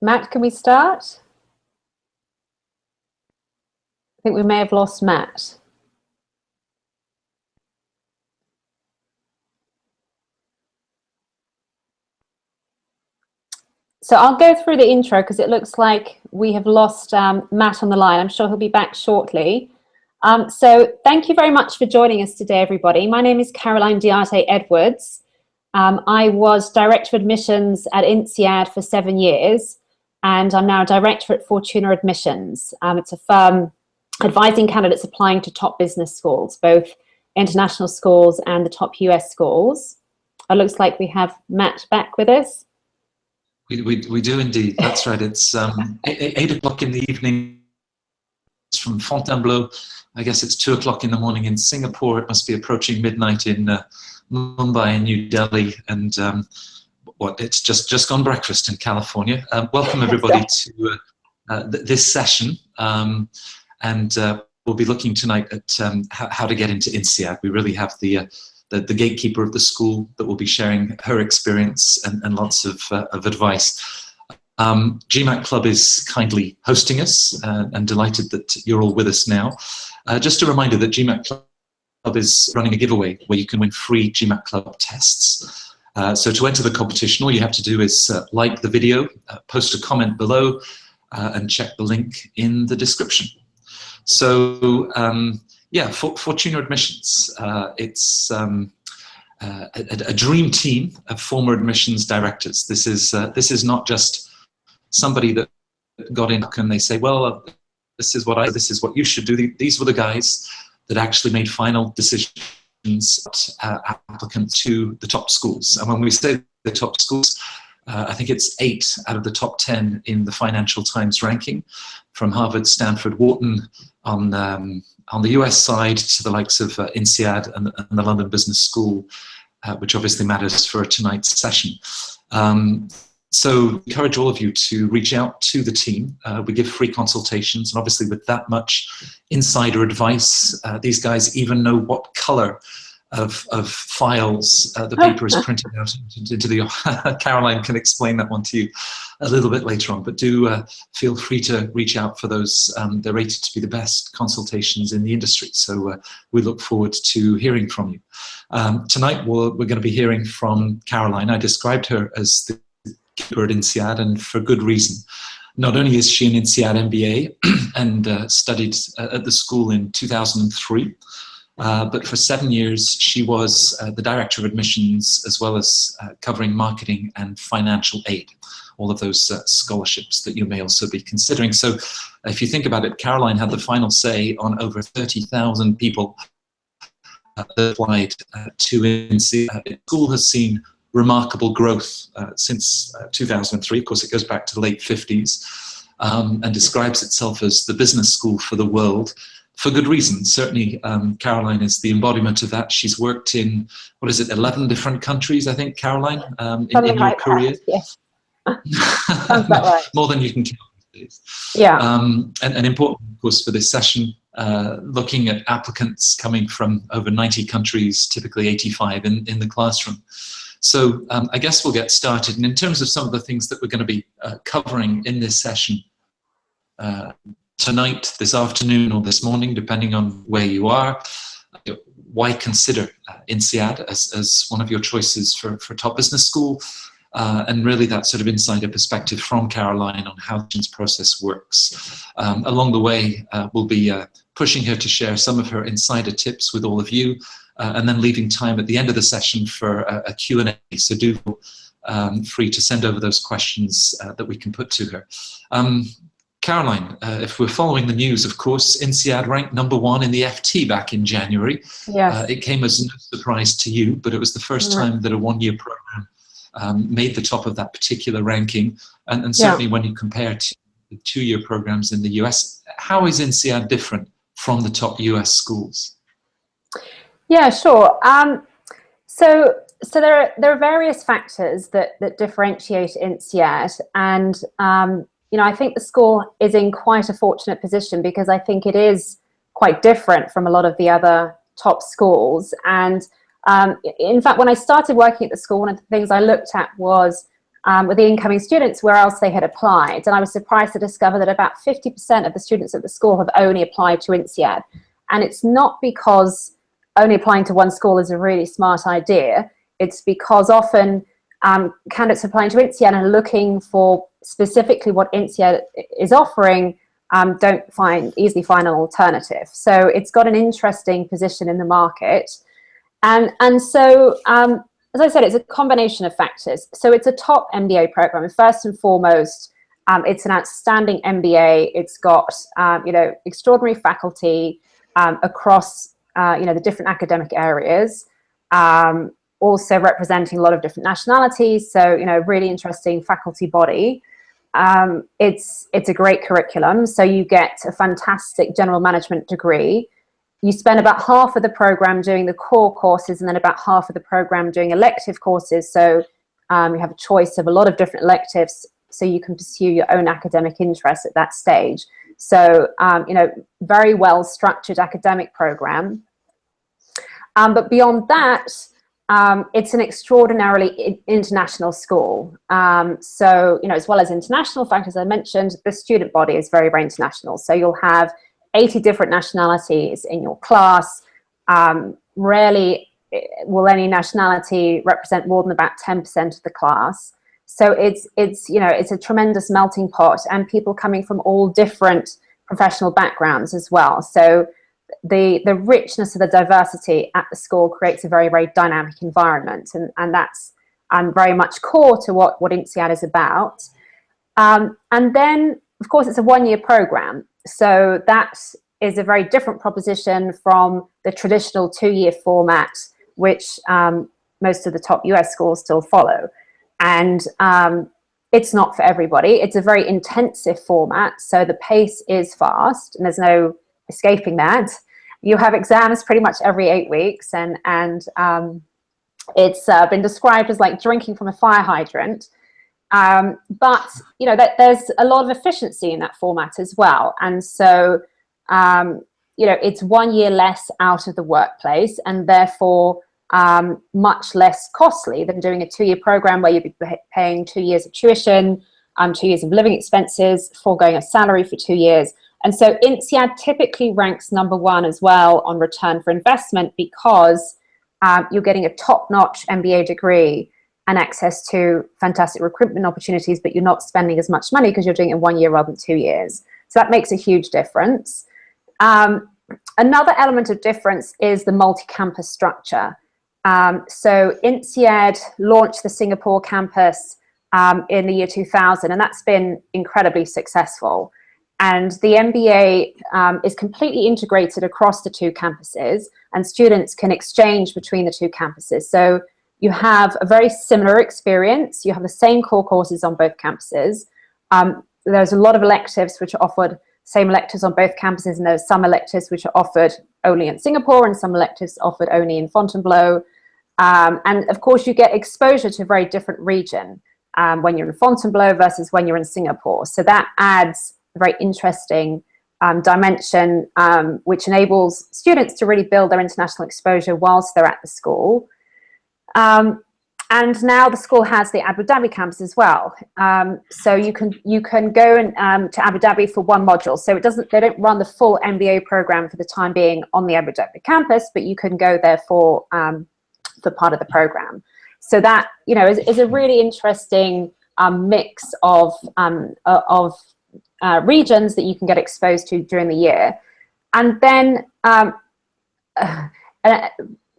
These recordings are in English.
Matt, can we start? I think we may have lost Matt. So I'll go through the intro because it looks like we have lost Matt on the line. I'm sure he'll be back shortly. So thank you very much for joining us today, everybody. My name is Caroline Diarte Edwards. I was Director of Admissions at Insead for 7 years, and I'm now a Director at Fortuna Admissions. It's a firm advising candidates applying to top business schools, both international schools and the top US schools. It looks like we have Matt back with us. We do indeed. That's right. It's 8 o'clock in the evening. It's from Fontainebleau. I guess it's 2 o'clock in the morning in Singapore. It must be approaching midnight in Mumbai and New Delhi. And it's just gone breakfast in California. Welcome everybody to this session. And we'll be looking tonight at how to get into Insead. We really have the gatekeeper of the school that will be sharing her experience and lots of advice. GMAT Club is kindly hosting us and delighted that you're all with us now. Just a reminder that GMAT Club is running a giveaway where you can win free GMAT Club tests. So to enter the competition, all you have to do is like the video, post a comment below, and check the link in the description. So yeah, Fortuna Admissions, it's a dream team of former admissions directors. This is not just somebody that got in and they say, well, this is what you should do. These were the guys that actually made final decisions applicants to the top schools. And when we say the top schools, I think it's 8 out of the top 10 in the Financial Times ranking, from Harvard, Stanford, Wharton on the US side to the likes of Insead and the London Business School, which obviously matters for tonight's session. So I encourage all of you to reach out to the team. We give free consultations, and obviously with that much insider advice, these guys even know what color of files the paper is printed out into the Caroline can explain that one to you a little bit later on, but do feel free to reach out for those. They're rated to be the best consultations in the industry, so we look forward to hearing from you. Tonight we're going to be hearing from Caroline. I described her as the keeper at Insead, and for good reason. Not only is she an Insead MBA and studied at the school in 2003, but for 7 years, she was the Director of Admissions, as well as covering marketing and financial aid, all of those scholarships that you may also be considering. So if you think about it, Caroline had the final say on over 30,000 people that applied to Insead. The school has seen remarkable growth since 2003. Of course, it goes back to the late 50s and describes itself as the business school for the world. For good reason. Certainly, Caroline is the embodiment of that. She's worked in, 11 different countries, I think, Caroline, in your career. Yes. Sounds about right. More than you can count these days. Yeah. And important, of course, for this session, looking at applicants coming from over 90 countries, typically 85 in the classroom. So I guess we'll get started. And in terms of some of the things that we're going to be covering in this session, tonight, this afternoon, or this morning, depending on where you are, why consider Insead as one of your choices for top business school, and really that sort of insider perspective from Caroline on how the process works. Along the way, we'll be pushing her to share some of her insider tips with all of you, and then leaving time at the end of the session for a Q&A. So do feel free to send over those questions that we can put to her. Caroline, if we're following the news, of course, Insead ranked #1 in the FT back in January. Yes. It came as no surprise to you, but it was the first time that a one-year program made the top of that particular ranking. And certainly when you compare to the 2-year programs in the US, how is Insead different from the top US schools? Yeah, sure. So there are various factors that differentiate Insead, and I think the school is in quite a fortunate position because I think it is quite different from a lot of the other top schools. And in fact, when I started working at the school, one of the things I looked at was with the incoming students where else they had applied. And I was surprised to discover that about 50% of the students at the school have only applied to Insead. And it's not because only applying to one school is a really smart idea. It's because often candidates applying to Insead and looking for specifically what Insead is offering don't easily find an alternative. So it's got an interesting position in the market. And so, as I said, it's a combination of factors. So it's a top MBA program. And first and foremost, it's an outstanding MBA. It's got, extraordinary faculty across, the different academic areas, also representing a lot of different nationalities. So, really interesting faculty body. It's a great curriculum. So you get a fantastic general management degree. You spend about half of the program doing the core courses and then about half of the program doing elective courses. So you have a choice of a lot of different electives so you can pursue your own academic interests at that stage. So, very well structured academic program. But beyond that, it's an extraordinarily international school. So, as well as international factors I mentioned, the student body is very, very international. So you'll have 80 different nationalities in your class. Rarely will any nationality represent more than about 10% of the class. So it's a tremendous melting pot, and people coming from all different professional backgrounds as well. So the richness of the diversity at the school creates a very, very dynamic environment, and that's very much core to what Insead is about. And then, of course, it's a one-year program. So that is a very different proposition from the traditional two-year format, which most of the top US schools still follow. And it's not for everybody. It's a very intensive format, so the pace is fast, and there's no escaping that. You have exams pretty much every 8 weeks, and it's been described as like drinking from a fire hydrant. But there's a lot of efficiency in that format as well, and so it's 1 year less out of the workplace, and therefore much less costly than doing a 2-year program where you'd be paying 2 years of tuition, 2 years of living expenses, foregoing a salary for 2 years. And so Insead typically ranks #1 as well on return for investment, because you're getting a top-notch MBA degree and access to fantastic recruitment opportunities, but you're not spending as much money because you're doing it in 1 year rather than 2 years. So that makes a huge difference. Another element of difference is the multi-campus structure. So Insead launched the Singapore campus in the year 2000, and that's been incredibly successful. And the MBA is completely integrated across the two campuses, and students can exchange between the two campuses. So you have a very similar experience. You have the same core courses on both campuses. There's a lot of electives which are offered, same electives on both campuses, and there's some electives which are offered only in Singapore and some electives offered only in Fontainebleau. And of course, you get exposure to a very different region when you're in Fontainebleau versus when you're in Singapore. So that adds a very interesting dimension, which enables students to really build their international exposure whilst they're at the school. And now the school has the Abu Dhabi campus as well. So you can go to Abu Dhabi for one module. So they don't run the full MBA program for the time being on the Abu Dhabi campus, but you can go there for part of the program. So that is a really interesting mix of regions that you can get exposed to during the year. And then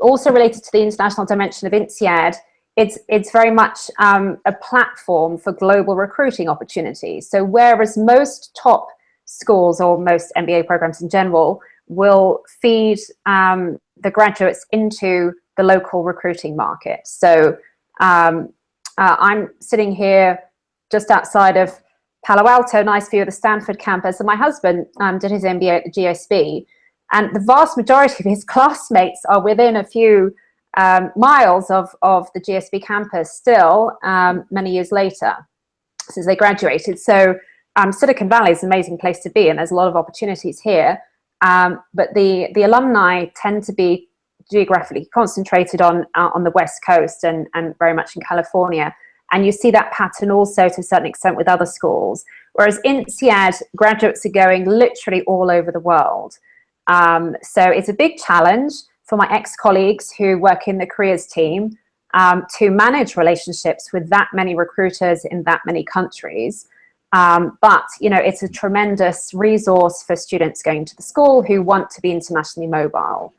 also related to the international dimension of Insead, it's very much a platform for global recruiting opportunities. So whereas most top schools or most MBA programs in general will feed the graduates into the local recruiting market. So I'm sitting here just outside of Palo Alto, nice view of the Stanford campus, and my husband did his MBA at the GSB, and the vast majority of his classmates are within a few miles of the GSB campus still, many years later, since they graduated. So Silicon Valley is an amazing place to be, and there's a lot of opportunities here. But the alumni tend to be geographically concentrated on the West Coast and very much in California. And you see that pattern also to a certain extent with other schools. Whereas Insead, graduates are going literally all over the world. So it's a big challenge for my ex-colleagues who work in the careers team to manage relationships with that many recruiters in that many countries. But, you know, it's a tremendous resource for students going to the school who want to be internationally mobile.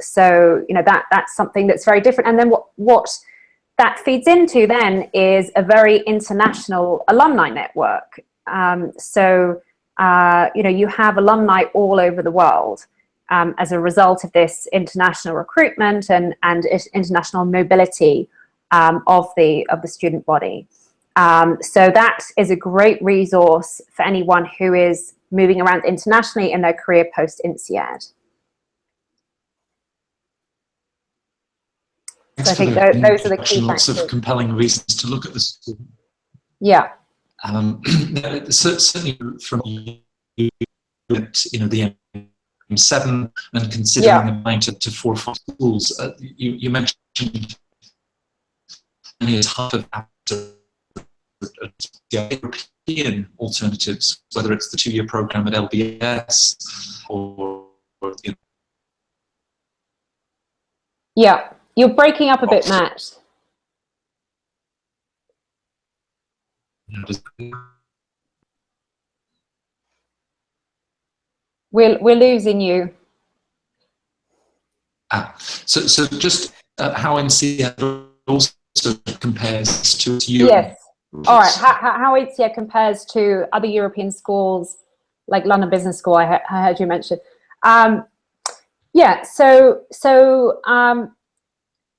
So, you know, that's something that's very different. And then what that feeds into then is a very international alumni network. So, you know, you have alumni all over the world as a result of this international recruitment and international mobility of the student body. So that is a great resource for anyone who is moving around internationally in their career post-Insead. So I think those are the key lots factors. of compelling reasons to look at this. Yeah. Certainly from you know the M7 and considering applying to 4 schools. You mentioned half of European alternatives, whether it's the 2-year program at LBS or you know. Yeah. You're breaking up a bit, Matt. We're losing you. So just how Insead also compares to Europe. Yes. All right. How Insead compares to other European schools like London Business School, I heard you mention. Yeah.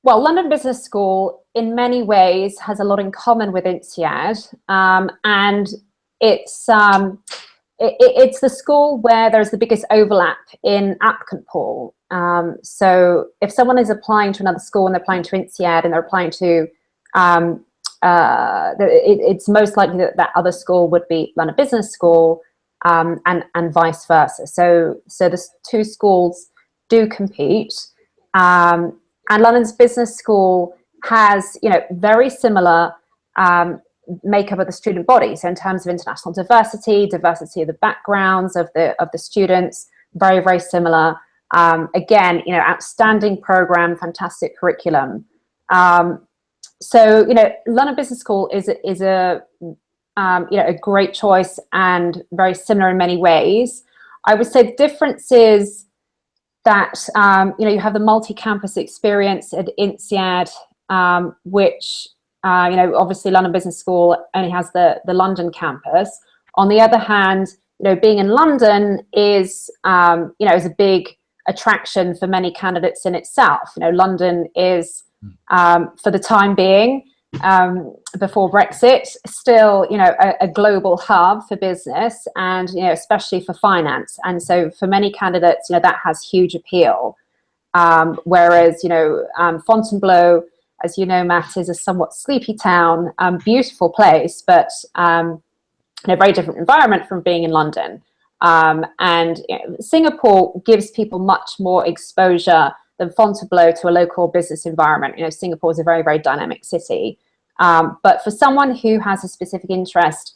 Well, London Business School in many ways has a lot in common with Insead, and it's the school where there's the biggest overlap in applicant pool. So if someone is applying to another school and they're applying to Insead and they're applying to, it's most likely that that other school would be London Business School, and vice versa. So the 2 schools do compete. And London's Business School has, you know, very similar makeup of the student body. So in terms of international diversity of the backgrounds of the students, very, very similar. Again, you know, outstanding program, fantastic curriculum. So, you know, London Business School is a you know, a great choice and very similar in many ways. I would say the difference is that, you know, you have the multi-campus experience at Insead, which, you know, obviously London Business School only has the London campus. On the other hand, you know, being in London is, you know, is a big attraction for many candidates in itself. You know, London is, for the time being, before Brexit, still, you know, a global hub for business and, you know, especially for finance. And so for many candidates, you know, that has huge appeal. Whereas, you know, Fontainebleau, as you know, Matt, is a somewhat sleepy town, beautiful place, but in a very different environment from being in London. And you know, Singapore gives people much more exposure than Fontainebleau to a local business environment. You know, Singapore is a very, very dynamic city. But for someone who has a specific interest,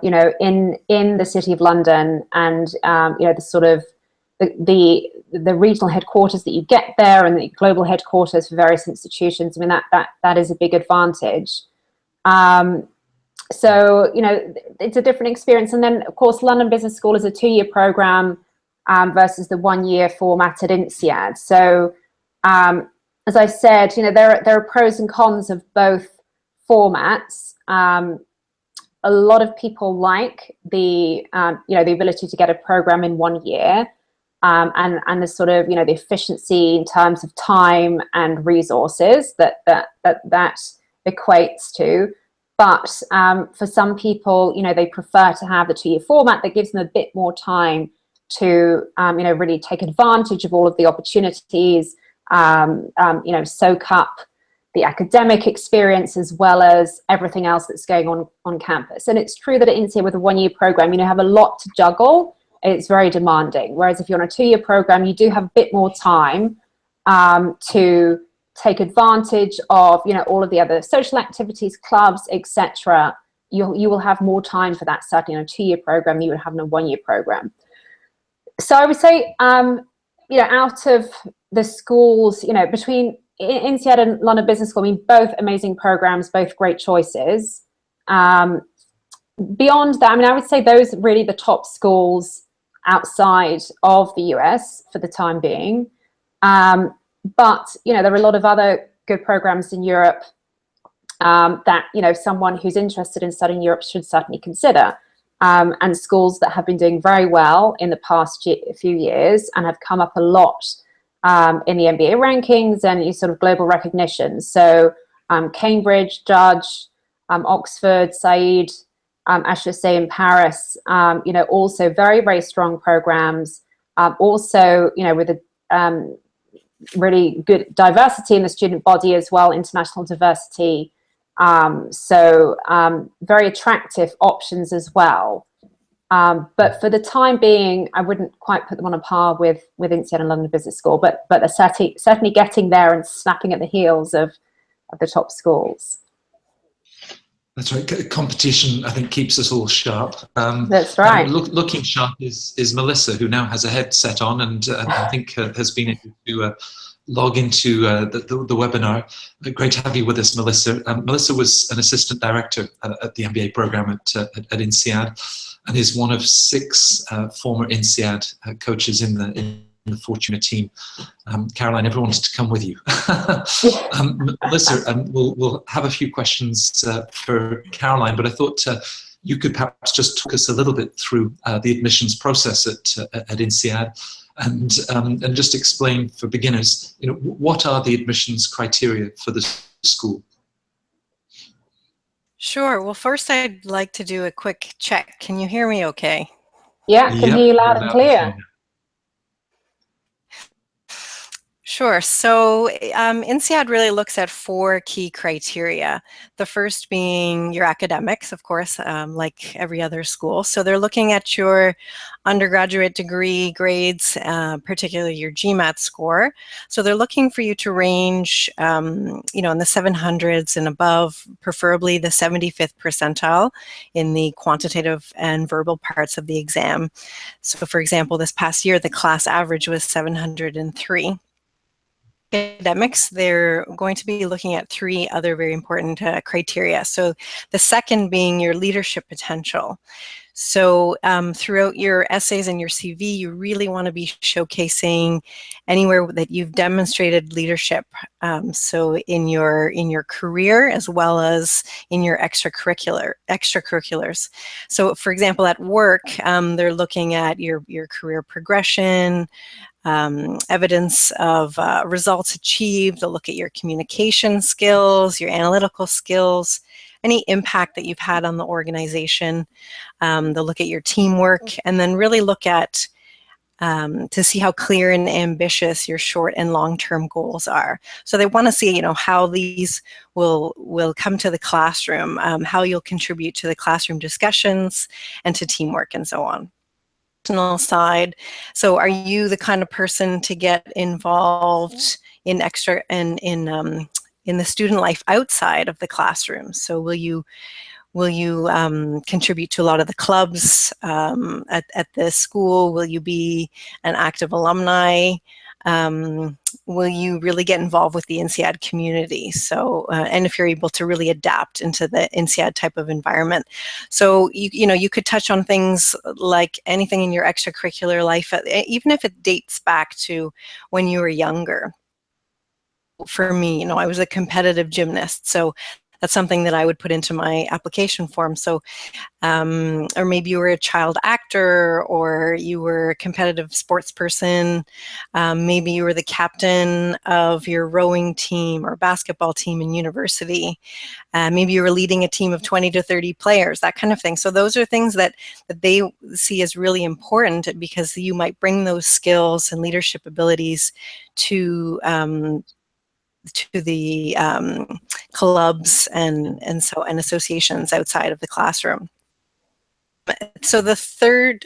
you know, in the City of London and, you know, the sort of the regional headquarters that you get there and the global headquarters for various institutions, I mean, that is a big advantage. So, you know, it's a different experience. And then, of course, London Business School is a 2-year program versus the 1-year format at Insead. So, as I said, you know, there are pros and cons of both formats. A lot of people like the, you know, the ability to get a program in 1 year, and the sort of, you know, the efficiency in terms of time and resources that equates to. But for some people, you know, they prefer to have the 2-year format that gives them a bit more time to, you know, really take advantage of all of the opportunities, you know, soak up the academic experience as well as everything else that's going on campus. And it's true that at Insead with a 1-year program, you know, have a lot to juggle. It's very demanding. Whereas if you're on a 2-year program, you do have a bit more time to take advantage of, you know, all of the other social activities, clubs, etc., you will have more time for that, certainly on a 2-year program than you would have in a 1-year program. So I would say, you know, out of the schools, you know, between Insead and London Business School, I mean, both amazing programs, both great choices. Beyond that, I mean, I would say those are really the top schools outside of the US for the time being. But, you know, there are a lot of other good programs in Europe that, you know, someone who's interested in studying Europe should certainly consider. And schools that have been doing very well in the past few years and have come up a lot in the MBA rankings and sort of global recognition. So Cambridge, Judge, Oxford, Said, HEC in Paris, you know, also very, very strong programs. Also, you know, with a really good diversity in the student body as well, international diversity. So very attractive options as well. But for the time being, I wouldn't quite put them on a par with Insead and London Business School, but they're certainly getting there and snapping at the heels of the top schools. That's right. Competition, I think, keeps us all sharp. That's right. Looking sharp is Melissa, who now has a headset on and I think has been able to log into the webinar. Great to have you with us, Melissa. Melissa was an assistant director at the MBA program at Insead and is one of 6 former Insead coaches in the Fortuna team. Caroline, everyone wanted to come with you. Melissa, we'll have a few questions for Caroline, but I thought you could perhaps just talk us a little bit through the admissions process at Insead and just explain for beginners, you know, what are the admissions criteria for the school? Sure. Well, first I'd like to do a quick check. Can you hear me okay? Yeah, can hear you loud and clear. Sure. So Insead really looks at 4 key criteria. The first being your academics, of course, like every other school. So they're looking at your undergraduate degree grades, particularly your GMAT score. So they're looking for you to range, you know, in the 700s and above, preferably the 75th percentile in the quantitative and verbal parts of the exam. So for example, this past year, the class average was 703. Academics, they're going to be looking at 3 other very important criteria. So the second being your leadership potential. So throughout your essays and your CV, you really want to be showcasing anywhere that you've demonstrated leadership. So in your career as well as in your extracurriculars. So for example, at work, they're looking at your career progression, evidence of results achieved. They'll look at your communication skills, your analytical skills, any impact that you've had on the organization. They'll look at your teamwork and then really look at to see how clear and ambitious your short and long-term goals are. So they want to see, you know, how these will come to the classroom, how you'll contribute to the classroom discussions and to teamwork and so on. Side. So are you the kind of person to get involved in extra and in the student life outside of the classroom? So will you contribute to a lot of the clubs at the school? Will you be an active alumni? Will you really get involved with the Insead community? So, and if you're able to really adapt into the Insead type of environment. So, you know, you could touch on things like anything in your extracurricular life, even if it dates back to when you were younger. For me, you know, I was a competitive gymnast, so that's something that I would put into my application form. So, or maybe you were a child actor, or you were a competitive sports person. Maybe you were the captain of your rowing team or basketball team in university. Maybe you were leading a team of 20 to 30 players, that kind of thing. So those are things that they see as really important because you might bring those skills and leadership abilities to the clubs and associations outside of the classroom. So the third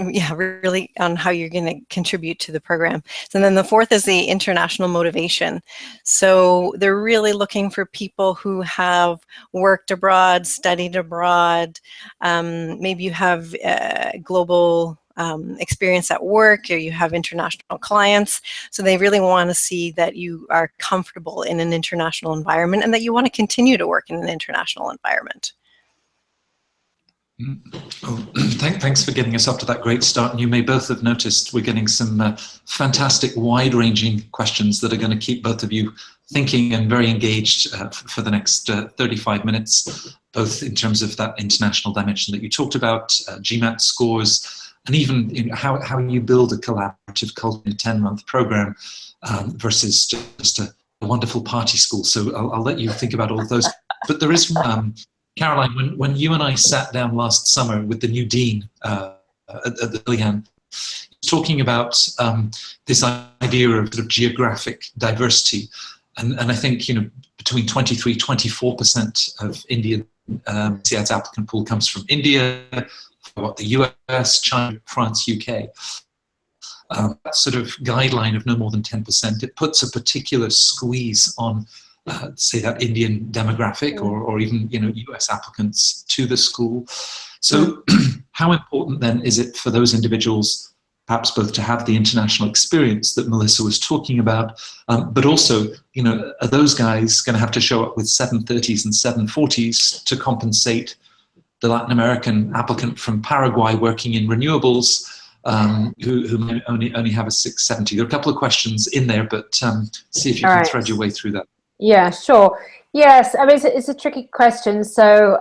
yeah, really on how you're going to contribute to the program. And then the fourth is the international motivation. So they're really looking for people who have worked abroad, studied abroad. Maybe you have global experience at work, or you have international clients. So they really want to see that you are comfortable in an international environment and that you want to continue to work in an international environment. Oh, thanks for getting us up to that great start. And you may both have noticed we're getting some fantastic wide-ranging questions that are going to keep both of you thinking and very engaged for the next 35 minutes, both in terms of that international dimension that you talked about, GMAT scores, and even how you build a collaborative culture in a 10-month program versus just a wonderful party school. So I'll let you think about all of those. But there is Caroline, when you and I sat down last summer with the new dean at the Lilian, talking about this idea of sort of geographic diversity, and I think between 23-24% of Indian Insead's applicant pool comes from India, the US, China, France, UK. That sort of guideline of no more than 10%, it puts a particular squeeze on say that Indian demographic or even US applicants to the school. So how important then is it for those individuals perhaps both to have the international experience that Melissa was talking about, but also are those guys going to have to show up with 730s and 740s to compensate the Latin American applicant from Paraguay working in renewables who may only have a 670? There are a couple of questions in there, but see if you can thread your way through that. Yeah, sure. Yes, I mean, it's a tricky question. So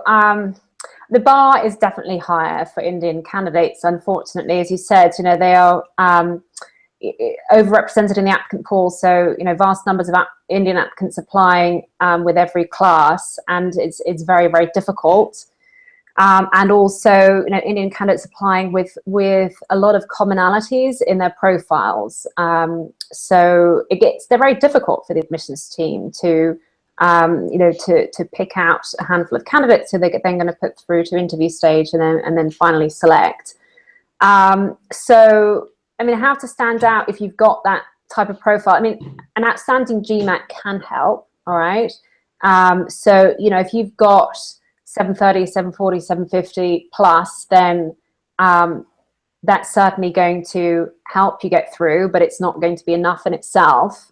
the bar is definitely higher for Indian candidates, unfortunately. As you said, they are overrepresented in the applicant pool. So, vast numbers of Indian applicants applying with every class, and it's very, very difficult. And also, Indian candidates applying with a lot of commonalities in their profiles. So they're very difficult for the admissions team to pick out a handful of candidates who they're then going to put through to interview stage and then finally select. So, I mean, how to stand out if you've got that type of profile? I mean, an outstanding GMAT can help, all right? So, if you've got 730, 740, 750 plus, then that's certainly going to help you get through, but it's not going to be enough in itself.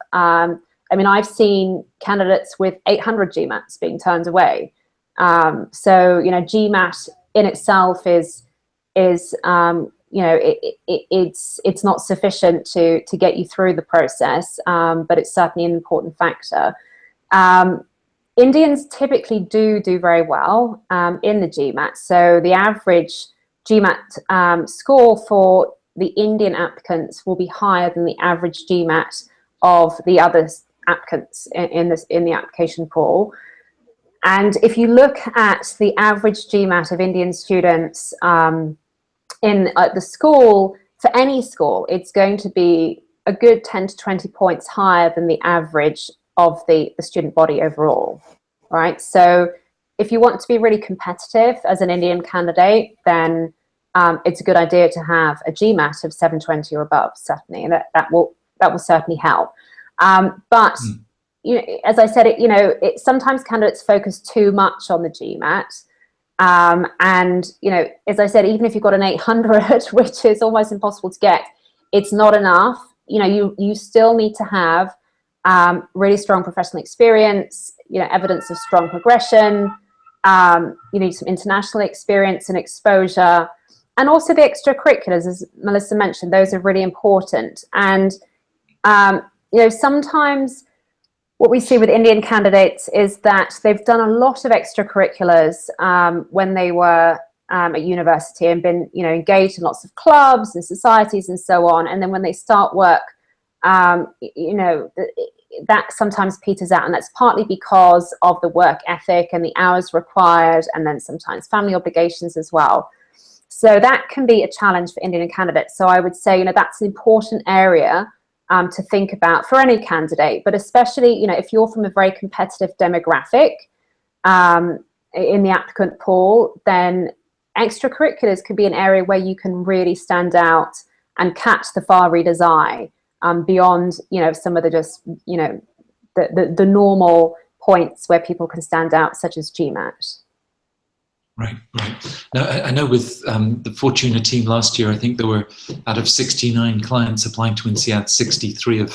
I mean, I've seen candidates with 800 GMATs being turned away. So, GMAT in itself is it's not sufficient to get you through the process, but it's certainly an important factor. Indians typically do very well in the GMAT. So the average GMAT score for the Indian applicants will be higher than the average GMAT of the other applicants in the application pool. And if you look at the average GMAT of Indian students at the school, for any school, it's going to be a good 10 to 20 points higher than the average of the student body overall, right? So if you want to be really competitive as an Indian candidate, then it's a good idea to have a GMAT of 720 or above, certainly, and that will certainly help. But as I said, sometimes candidates focus too much on the GMAT, and as I said, even if you've got an 800, which is almost impossible to get, it's not enough. You still need to have really strong professional experience, evidence of strong progression. You need some international experience and exposure, and also the extracurriculars, as Melissa mentioned, those are really important. And sometimes what we see with Indian candidates is that they've done a lot of extracurriculars when they were at university and been, engaged in lots of clubs and societies and so on. And then when they start work, that sometimes peters out, and that's partly because of the work ethic and the hours required, and then sometimes family obligations as well. So that can be a challenge for Indian candidates. So I would say, that's an important area to think about for any candidate, but especially, if you're from a very competitive demographic in the applicant pool, then extracurriculars could be an area where you can really stand out and catch the file reader's eye, beyond, some of the just, the normal points where people can stand out, such as GMAT. Right. Now, I know with the Fortuna team last year, I think there were, out of 69 clients applying to Insead, 63 of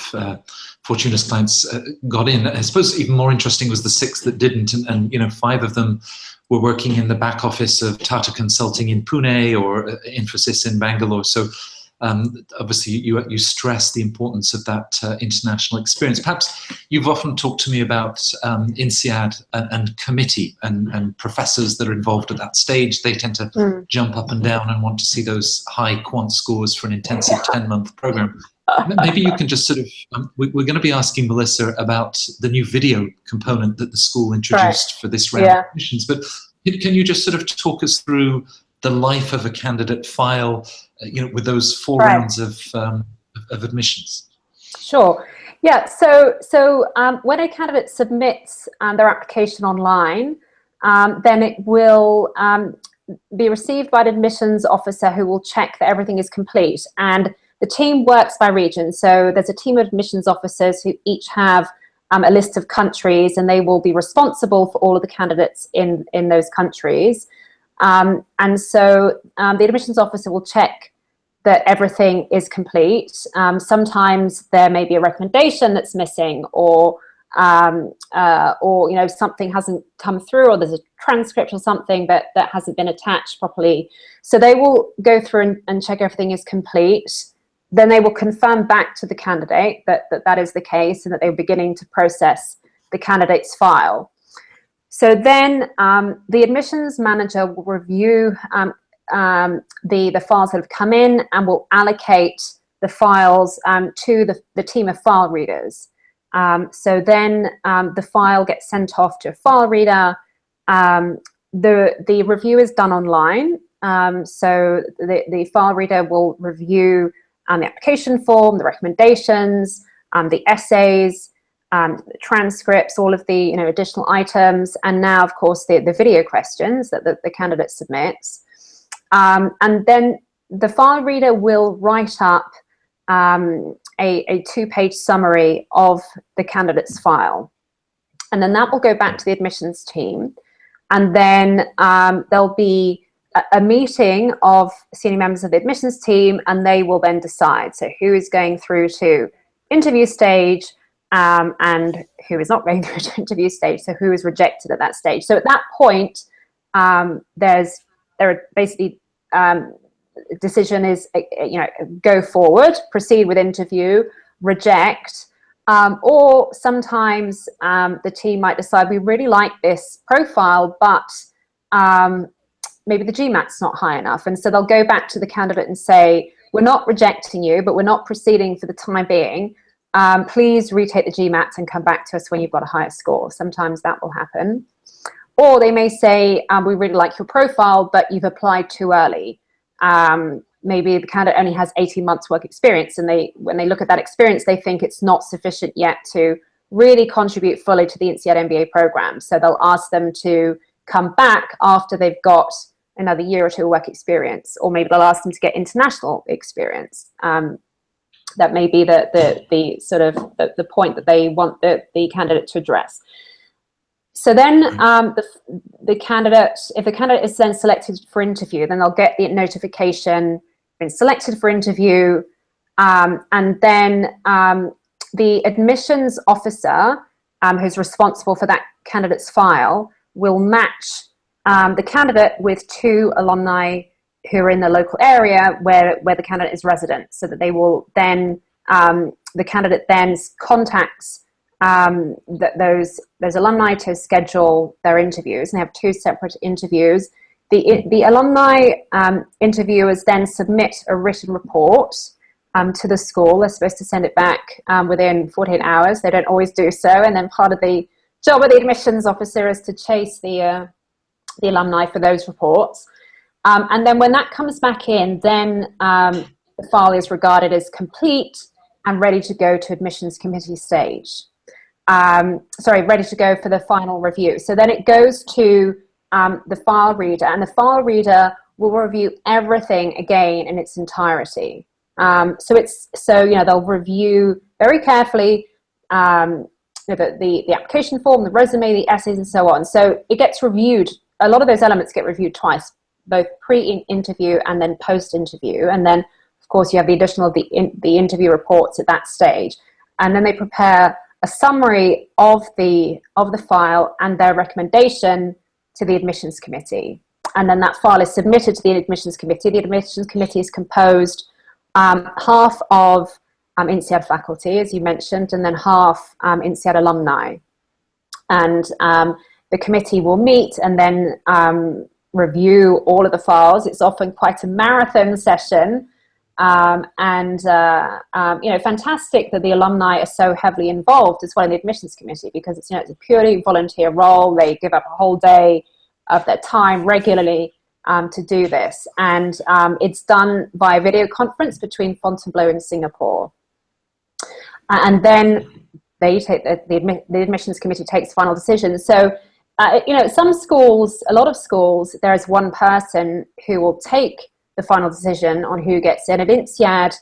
Fortuna's clients got in. I suppose even more interesting was the 6 that didn't, and 5 of them were working in the back office of Tata Consulting in Pune or Infosys in Bangalore. So obviously you stress the importance of that international experience. Perhaps you've often talked to me about Insead and committee and professors that are involved at that stage. They tend to jump up and down and want to see those high quant scores for an intensive 10-month program. Maybe you can just sort of, we're going to be asking Melissa about the new video component that the school introduced for this round of admissions, but can you just sort of talk us through the life of a candidate file, with those 4 rounds of admissions? Sure. Yeah. So when a candidate submits their application online, then it will be received by an admissions officer who will check that everything is complete. And the team works by region. So there's a team of admissions officers who each have a list of countries, and they will be responsible for all of the candidates in those countries. And so the admissions officer will check that everything is complete. Sometimes there may be a recommendation that's missing, or something hasn't come through, or there's a transcript or something that hasn't been attached properly. So they will go through and check everything is complete. Then they will confirm back to the candidate that is the case, and that they're beginning to process the candidate's file. So then the admissions manager will review the files that have come in, and will allocate the files to the team of file readers. So then the file gets sent off to a file reader. The review is done online. So the file reader will review the application form, the recommendations, the essays, the transcripts, all of the additional items, and now, of course, the video questions that the candidate submits. And then the file reader will write up a 2-page summary of the candidate's file. And then that will go back to the admissions team. And then there'll be a meeting of senior members of the admissions team, and they will then decide who is going through to interview stage and who is not going through to interview stage, so who is rejected at that stage. So at that point, there are basically decision is go forward, proceed with interview, reject, or sometimes the team might decide we really like this profile, but maybe the GMAT's not high enough, and so they'll go back to the candidate and say, we're not rejecting you, but we're not proceeding for the time being. Please retake the GMAT and come back to us when you've got a higher score. Sometimes that will happen. Or they may say, we really like your profile, but you've applied too early. Maybe the candidate only has 18 months work experience, and when they look at that experience, they think it's not sufficient yet to really contribute fully to the Insead MBA program. So they'll ask them to come back after they've got another year or 2 work experience, or maybe they'll ask them to get international experience. That may be the sort of the point that they want the candidate to address. So then the candidate, if the candidate is then selected for interview, then they'll get the notification, been selected for interview, and then the admissions officer who's responsible for that candidate's file will match the candidate with 2 alumni who are in the local area where the candidate is resident, so that they will then, the candidate then contacts those alumni to schedule their interviews, and they have 2 separate interviews. The alumni interviewers then submit a written report to the school. They're supposed to send it back within 48 hours. They don't always do so, and then part of the job of the admissions officer is to chase the alumni for those reports. And then when that comes back in, then the file is regarded as complete and ready to go to admissions committee stage. Ready to go for the final review. So then it goes to the file reader, and the file reader will review everything again in its entirety. So you know, they'll review very carefully you know, the application form, the resume, the essays, and so on. So it gets reviewed. A lot of those elements get reviewed twice, both pre-interview and then post-interview. And then, of course, you have the additional the interview reports at that stage. And then they prepare a summary of the file and their recommendation to the admissions committee. And then that file is submitted to the admissions committee. The admissions committee is composed half of Insead faculty, as you mentioned, and then half Insead alumni. And the committee will meet and then review all of the files. It's often quite a marathon session. You know, fantastic that the alumni are so heavily involved as well in the admissions committee, because it's, you know, it's a purely volunteer role. They give up a whole day of their time regularly to do this. And it's done via video conference between Fontainebleau and Singapore. And then they take the admissions committee takes final decisions. So, you know, some schools, a lot of schools, there is one person who will take the final decision on who gets in. At Insead,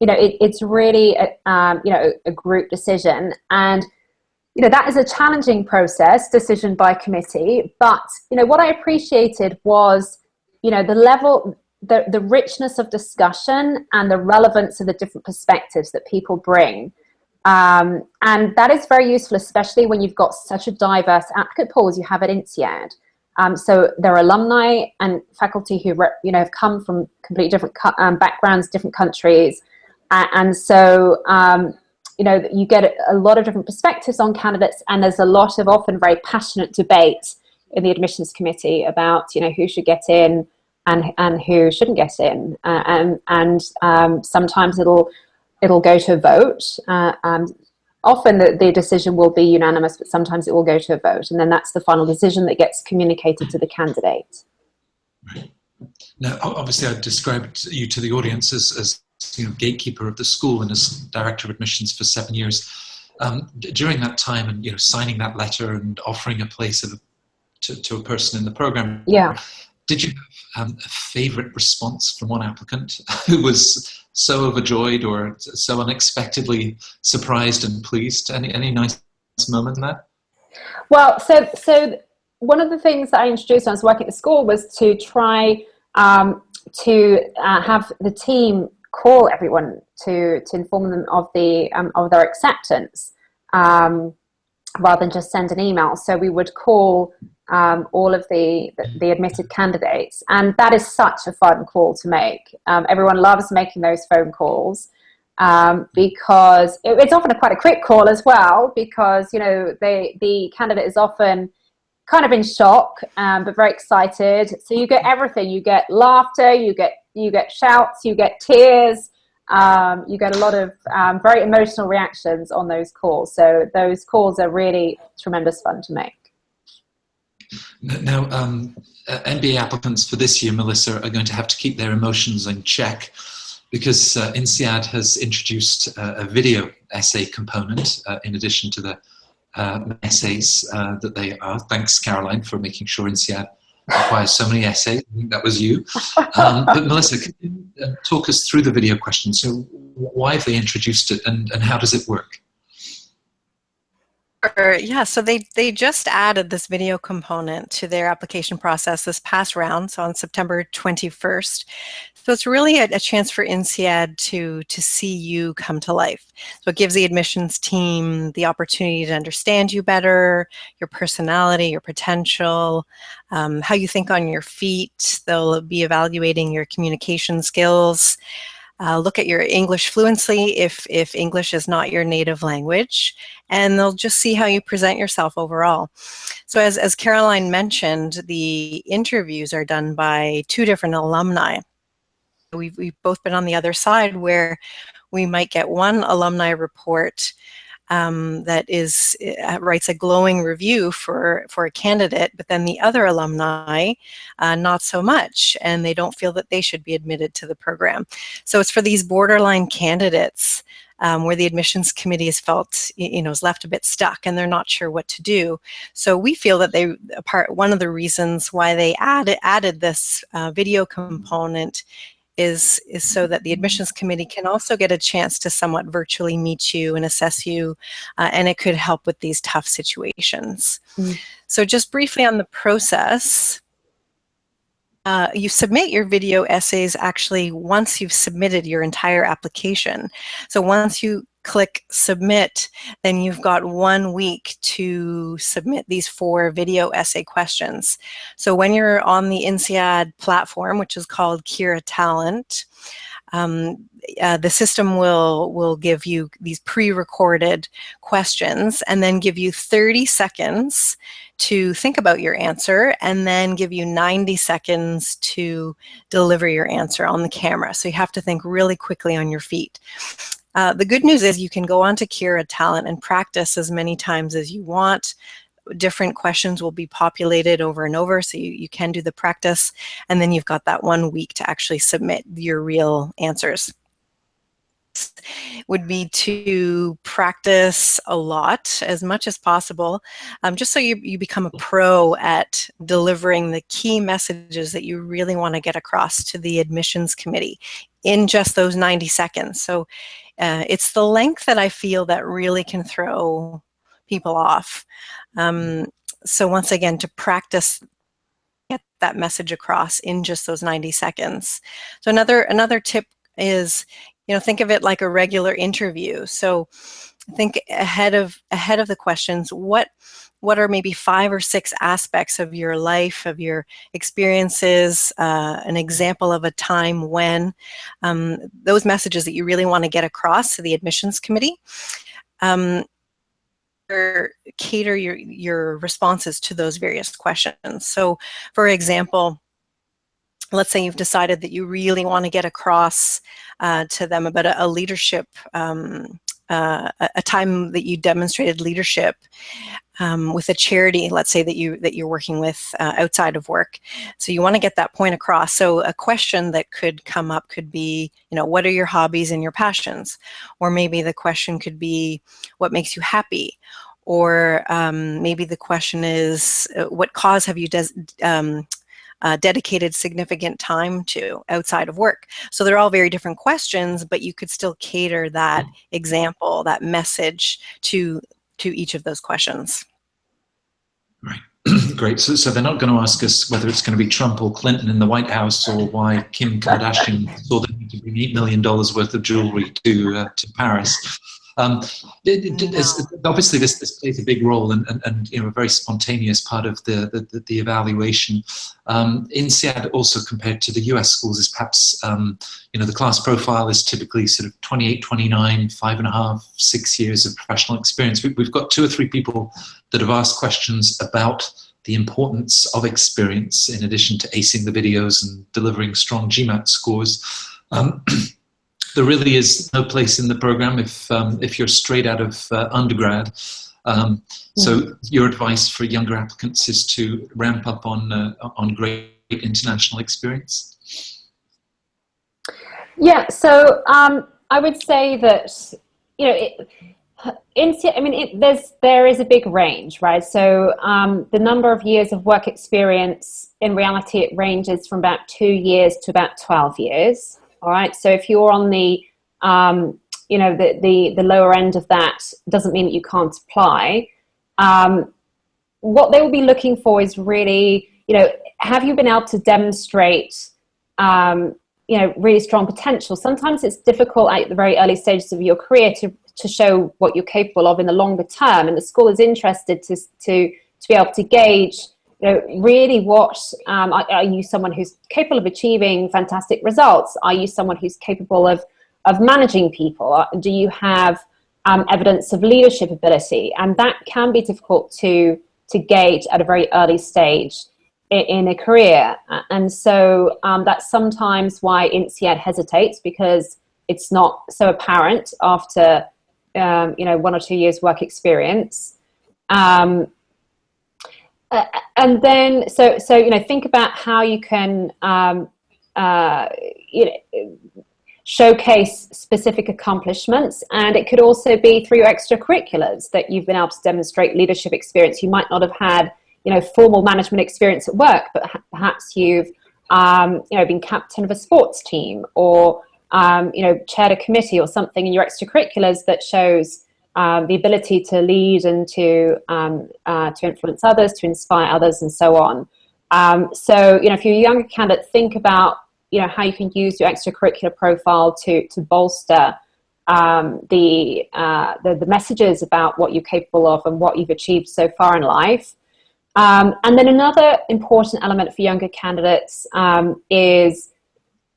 you know, it's really you know, a group decision, and you know, that is a challenging process, decision by committee. But you know, what I appreciated was, you know, the level, the richness of discussion and the relevance of the different perspectives that people bring. And that is very useful, especially when you've got such a diverse applicant pool as you have at Insead. So there are alumni and faculty who, you know, have come from completely different backgrounds, different countries. And so, you know, you get a lot of different perspectives on candidates, and there's a lot of often very passionate debate in the admissions committee about, you know, who should get in and who shouldn't get in. Sometimes it'll go to a vote. Often the decision will be unanimous, but sometimes it will go to a vote. And then that's the final decision that gets communicated to the candidate. Right. Now, obviously, I've described you to the audience as you know, gatekeeper of the school and as director of admissions for 7 years. During that time, and you know, signing that letter and offering a place to a person in the program, yeah, did you have a favourite response from one applicant who was so overjoyed or so unexpectedly surprised and pleased? Any nice moment in that? Well, so one of the things that I introduced when I was working at the school was to try to have the team call everyone to inform them of their acceptance, rather than just send an email. So we would call all of the admitted candidates, and that is such a fun call to make. Everyone loves making those phone calls because it's often quite a quick call as well, because you know the candidate is often kind of in shock, but very excited. So you get everything. You get laughter, you get shouts, you get tears, you get a lot of very emotional reactions on those calls. So those calls are really tremendous fun to make. Now, MBA applicants for this year, Melissa, are going to have to keep their emotions in check, because Insead has introduced a video essay component in addition to the essays that they are. Thanks, Caroline, for making sure Insead requires so many essays. I think that was you. But Melissa, can you talk us through the video questions? So why have they introduced it, and how does it work? Yeah, so they just added this video component to their application process this past round, so on September 21st. So it's really a chance for Insead to see you come to life. So it gives the admissions team the opportunity to understand you better, your personality, your potential, how you think on your feet. They'll be evaluating your communication skills. Look at your English fluency if English is not your native language, and they'll just see how you present yourself overall. So as Caroline mentioned, the interviews are done by 2 different alumni. We've both been on the other side, where we might get one alumni report that writes a glowing review for a candidate, but then the other alumni not so much, and they don't feel that they should be admitted to the program. So it's for these borderline candidates where the admissions committee has felt, is left a bit stuck and they're not sure what to do. So we feel that one of the reasons why they added this video component is so that the admissions committee can also get a chance to somewhat virtually meet you and assess you, and it could help with these tough situations. So just briefly on the process, you submit your video essays actually once you've submitted your entire application. So once you click submit, then you've got 1 week to submit these 4 video essay questions. So when you're on the Insead platform, which is called Kira Talent, the system will give you these pre-recorded questions and then give you 30 seconds to think about your answer, and then give you 90 seconds to deliver your answer on the camera. So you have to think really quickly on your feet. The good news is you can go onto Kira Talent and practice as many times as you want. Different questions will be populated over and over, so you can do the practice, and then you've got that 1 week to actually submit your real answers. Would be to practice a lot, as much as possible, just so you become a pro at delivering the key messages that you really want to get across to the admissions committee in just those 90 seconds. So it's the length that I feel that really can throw people off. So once again, to practice, get that message across in just those 90 seconds. So another tip is, think of it like a regular interview. So think ahead of the questions, what are maybe 5 or 6 aspects of your life, of your experiences, an example of a time when, those messages that you really want to get across to the admissions committee. Cater your responses to those various questions. So for example, let's say you've decided that you really want to get across to them about a leadership, a time that you demonstrated leadership with a charity, let's say that you're working with outside of work. So you want to get that point across. So a question that could come up could be, what are your hobbies and your passions? Or maybe the question could be, what makes you happy? Or maybe the question is, what cause have you dedicated significant time to outside of work? So they're all very different questions, but you could still cater that example, that message to each of those questions. Right. Great. So they're not going to ask us whether it's going to be Trump or Clinton in the White House, or why Kim Kardashian saw the need to bring $8 million worth of jewelry to Paris. Obviously, this plays a big role, and a very spontaneous part of the evaluation. Insead also, compared to the US schools, is perhaps the class profile is typically sort of 28, 29, 5.5, 6 years of professional experience. We've got 2 or 3 people that have asked questions about the importance of experience in addition to acing the videos and delivering strong GMAT scores. There really is no place in the program if you're straight out of undergrad. So your advice for younger applicants is to ramp up on great international experience? Yeah, so I would say that, there is a big range, right? So the number of years of work experience, in reality, it ranges from about 2 years to about 12 years. All right. So if you're on the the lower end of that, doesn't mean that you can't apply. What they will be looking for is really, have you been able to demonstrate, really strong potential? Sometimes it's difficult at the very early stages of your career to show what you're capable of in the longer term, and the school is interested to be able to gauge, really what, are you someone who's capable of achieving fantastic results? Are you someone who's capable of managing people? Do you have evidence of leadership ability? And that can be difficult to gauge at a very early stage in a career. And so that's sometimes why Insead hesitates, because it's not so apparent after 1 or 2 years work experience. And then, so think about how you can, showcase specific accomplishments, and it could also be through your extracurriculars that you've been able to demonstrate leadership experience. You might not have had, formal management experience at work, but perhaps you've, been captain of a sports team, or chaired a committee or something in your extracurriculars that shows the ability to lead and to influence others, to inspire others, and so on. So, if you're a younger candidate, think about how you can use your extracurricular profile to bolster the messages about what you're capable of and what you've achieved so far in life. And then another important element for younger candidates is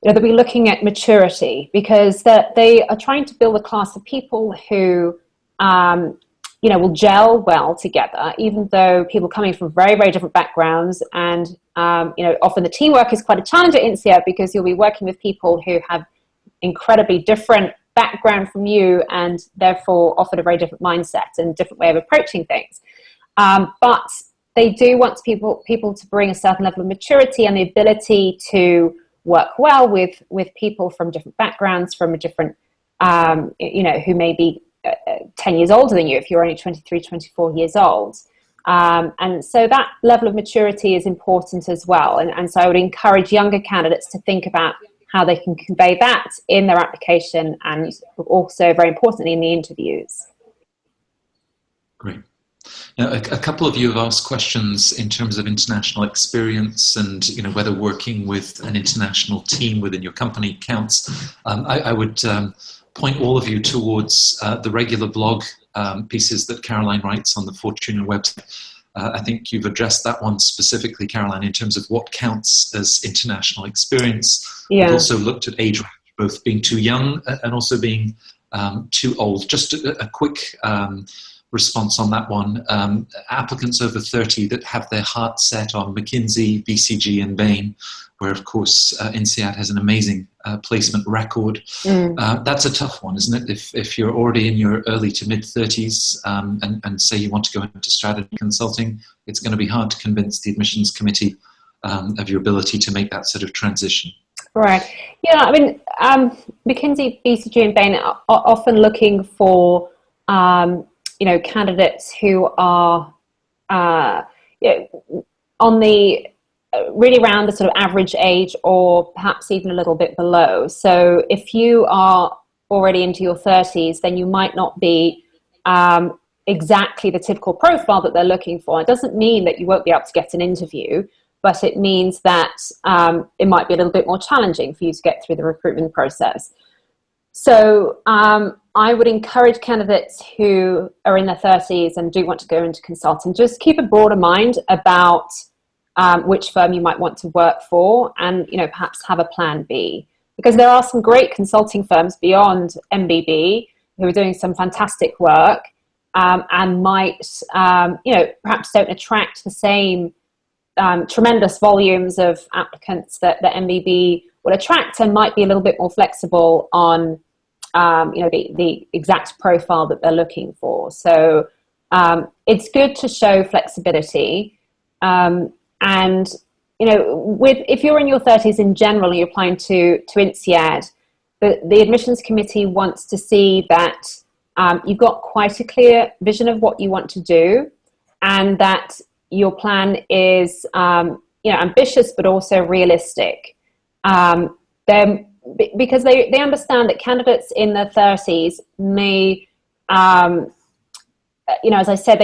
that we're looking at maturity, because they are trying to build a class of people who will gel well together, even though people coming from very, very different backgrounds. And, often the teamwork is quite a challenge at Insead, because you'll be working with people who have incredibly different background from you, and therefore often a very different mindset and different way of approaching things. But they do want people to bring a certain level of maturity and the ability to work well with people from different backgrounds, from a different, who may be 10 years older than you if you're only 23, 24 years old. And so that level of maturity is important as well. And so I would encourage younger candidates to think about how they can convey that in their application, and also, very importantly, in the interviews. Great. Now, a couple of you have asked questions in terms of international experience and whether working with an international team within your company counts. I would point all of you towards the regular blog pieces that Caroline writes on the Fortuna website. I think you've addressed that one specifically, Caroline, in terms of what counts as international experience. Yeah. We've also looked at age range, both being too young and also being too old. Just a quick response on that one. Applicants over 30 that have their heart set on McKinsey, BCG and Bain, where of course Insead has an amazing placement record. That's a tough one, isn't it? If you're already in your early to mid 30s and say you want to go into strategy consulting, it's going to be hard to convince the admissions committee of your ability to make that sort of transition. Right. Yeah, I mean, McKinsey, BCG and Bain are often looking for candidates who are on the really around the sort of average age, or perhaps even a little bit below. So if you are already into your 30s, then you might not be exactly the typical profile that they're looking for. It doesn't mean that you won't be able to get an interview, but it means that it might be a little bit more challenging for you to get through the recruitment process. So I would encourage candidates who are in their 30s and do want to go into consulting, just keep a broader mind about which firm you might want to work for, and perhaps have a plan B, because there are some great consulting firms beyond MBB who are doing some fantastic work, and might perhaps don't attract the same tremendous volumes of applicants that MBB will attract, and might be a little bit more flexible on the exact profile that they're looking for. So it's good to show flexibility. And if you're in your 30s in general, you're applying to Insead, the admissions committee wants to see that you've got quite a clear vision of what you want to do, and that your plan is ambitious but also realistic. Because they understand that candidates in their 30s may, as I said,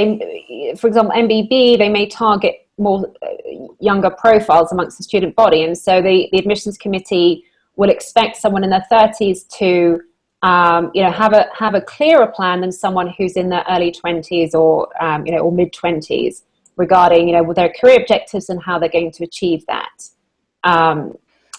for example, MBB, they may target more younger profiles amongst the student body, and so the admissions committee will expect someone in their 30s to have a clearer plan than someone who's in their early 20s or mid 20s regarding their career objectives and how they're going to achieve that.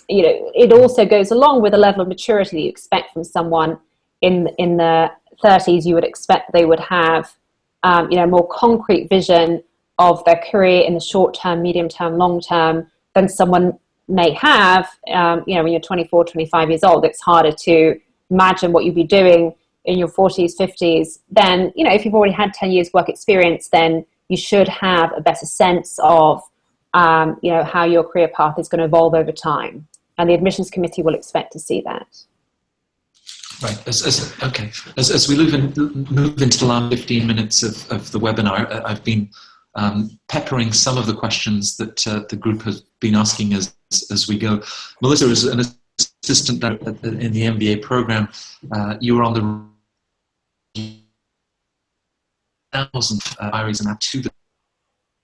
It also goes along with a level of maturity that you expect from someone in the 30s. You would expect they would have a more concrete vision of their career in the short term, medium term, long term than someone may have when you're 24, 25 years old. It's harder to imagine what you'd be doing in your 40s, 50s. Then, if you've already had 10 years work experience, then you should have a better sense of how your career path is going to evolve over time. And the admissions committee will expect to see that. Right. As we move into the last 15 minutes of the webinar, I've been peppering some of the questions that the group has been asking as we go. Melissa is an assistant in the MBA program. You were on the 1,000 diaries and to the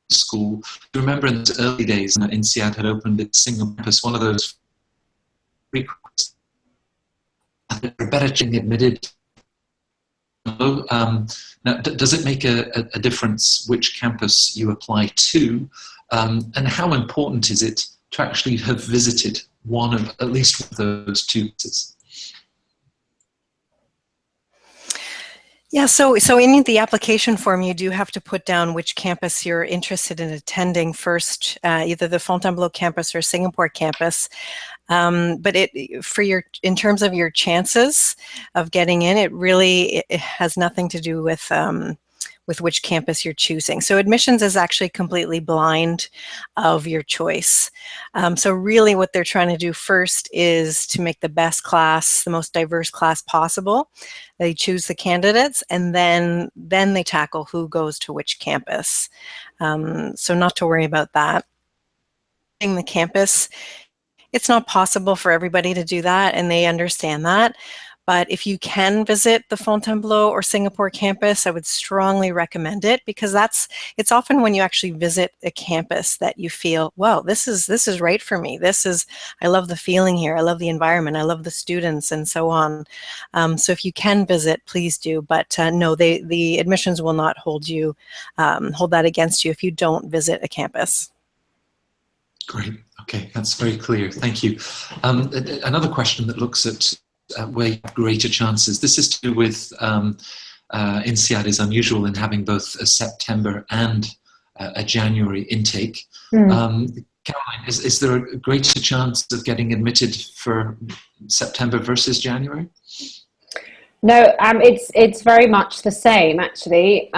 school. Do you remember in the early days, Insead had opened its single campus, one of those requests that are better being admitted. Now, does it make a difference which campus you apply to? And how important is it to actually have visited at least one of those two places? Yeah, so in the application form, you do have to put down which campus you're interested in attending first, either the Fontainebleau campus or Singapore campus. But in terms of your chances of getting in, it has nothing to do with which campus you're choosing. So admissions is actually completely blind of your choice. So really what they're trying to do first is to make the best class, the most diverse class possible. They choose the candidates, and then they tackle who goes to which campus. So not to worry about that. In the campus, it's not possible for everybody to do that, and they understand that. But if you can visit the Fontainebleau or Singapore campus, I would strongly recommend it, because it's often when you actually visit a campus that you feel, wow, this is right for me. I love the feeling here. I love the environment. I love the students, and so on. So if you can visit, please do. But no, the admissions will not hold that against you if you don't visit a campus. Great. Okay, that's very clear. Thank you. Another question that looks at where you have greater chances. This is to do with Insead is unusual in having both a September and a January intake. Caroline, is there a greater chance of getting admitted for September versus January? No, it's very much the same, actually.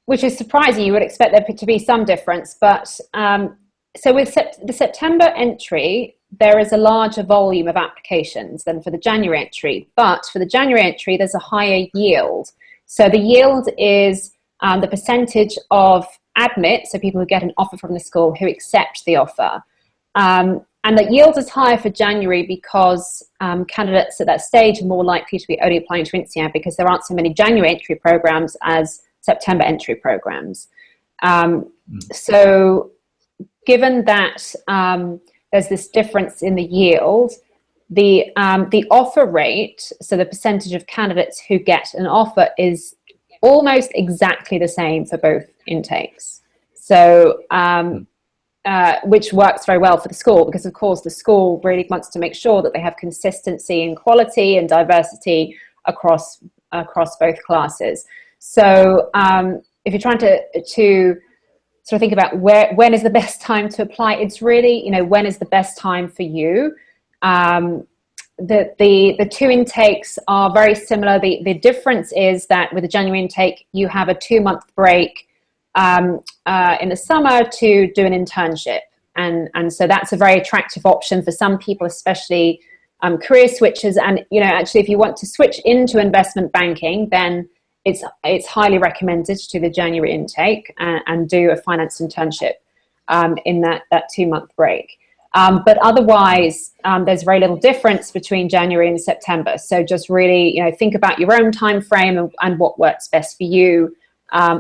Which is surprising. You would expect there to be some difference, but so with the September entry, there is a larger volume of applications than for the January entry, but for the January entry, there's a higher yield. So the yield is the percentage of admit, so people who get an offer from the school who accept the offer. And the yield is higher for January because candidates at that stage are more likely to be only applying to Insead because there aren't so many January entry programs as September entry programs. So given that there's this difference in the yield, the offer rate, so the percentage of candidates who get an offer, is almost exactly the same for both intakes. So, which works very well for the school, because of course the school really wants to make sure that they have consistency and quality and diversity across both classes. So if you're trying to sort of think about when is the best time to apply, it's really, when is the best time for you. The two intakes are very similar. The difference is that with the January intake, you have a 2-month break in the summer to do an internship. And so that's a very attractive option for some people, especially career switchers. And, actually, if you want to switch into investment banking, then it's highly recommended to do the January intake and do a finance internship in that 2-month break. But otherwise, there's very little difference between January and September. So just really, think about your own time frame and what works best for you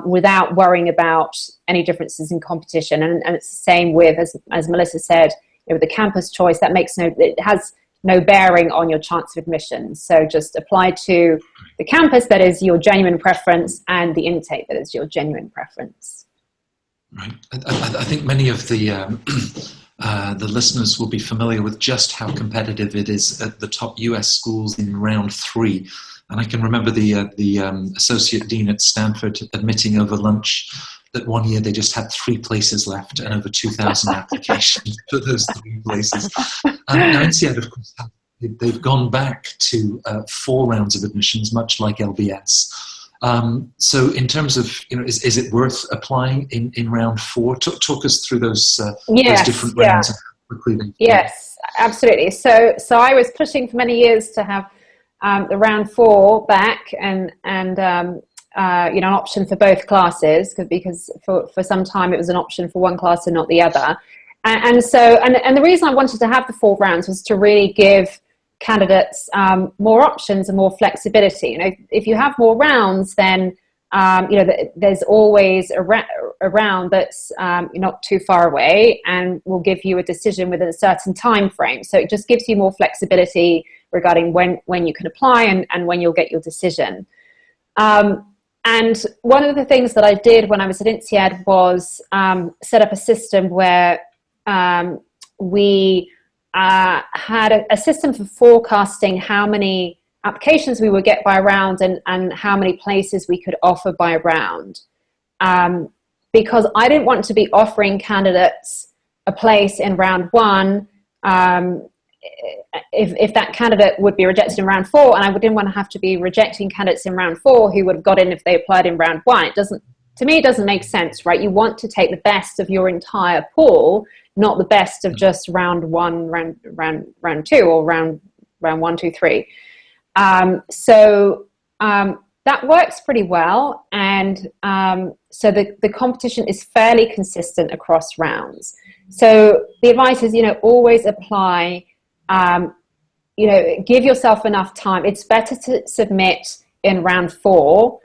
without worrying about any differences in competition. And it's the same with, as Melissa said, with the campus choice, it has no bearing on your chance of admission. So just apply to the campus that is your genuine preference and the intake that is your genuine preference. Right. I think many of the listeners will be familiar with just how competitive it is at the top US schools in round 3. And I can remember the associate dean at Stanford admitting over lunch that one year they just had 3 places left and over 2,000 applications for those 3 places. Now Insead, of course, they've gone back to 4 rounds of admissions, much like LBS. So in terms of, is it worth applying in round 4? Talk us through those different rounds. quickly? Yes, absolutely. So I was pushing for many years to have the round 4 back, and you know, an option for both classes, because for some time it was an option for one class and not the other. And the reason I wanted to have the 4 rounds was to really give candidates more options and more flexibility. You know, if you have more rounds, then you know, there's always a round that's not too far away and will give you a decision within a certain time frame. So it just gives you more flexibility regarding when you can apply and when you'll get your decision. And one of the things that I did when I was at Insead was set up a system where we had a system for forecasting how many applications we would get by round and how many places we could offer by round. Because I didn't want to be offering candidates a place in round 1 if that candidate would be rejected in round 4, and I didn't want to have to be rejecting candidates in round 4 who would have got in if they applied in round 1. To me, it doesn't make sense, right? You want to take the best of your entire pool, not the best of just round 1, round 2, or round 1, 2, 3. That works pretty well, and so the competition is fairly consistent across rounds. So the advice is, you know, always apply. You know, give yourself enough time. It's better to submit in round 4